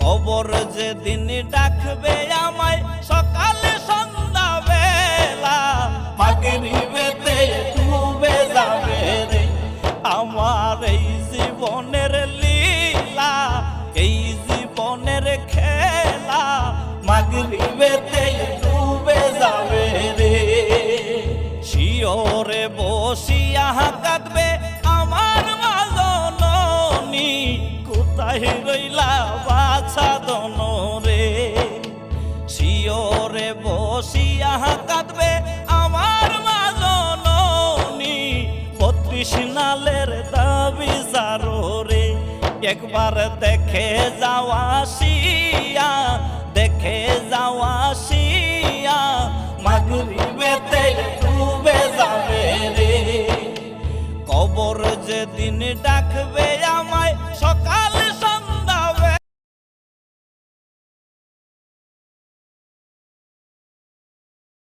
কবর যেদিন ডাকবে আমায় সকালে সন্ধ্যা বেলা, মাগরিবেতে ডুবে যাবে রে আমার এই জীবনের লীলা, এই জীবনের খেলা, মাগরিবেতে ডুবে যাবে রে। শিওরে বসিয়া কাঁদবে আমার মা জননী, কোথায় রইলা বাছা দনরে। শিওরে বসিয়া কাঁদবে আমার মা জননী, ৩২ নালের দাবি জারো রে। একবার দেখে যাওয়া আসিয়া, দেখে যাওয়া আসিয়া, মাগরিবেতে ডুবে যাবে রে। কবর যেদিন ডাকবে আমায় সকালে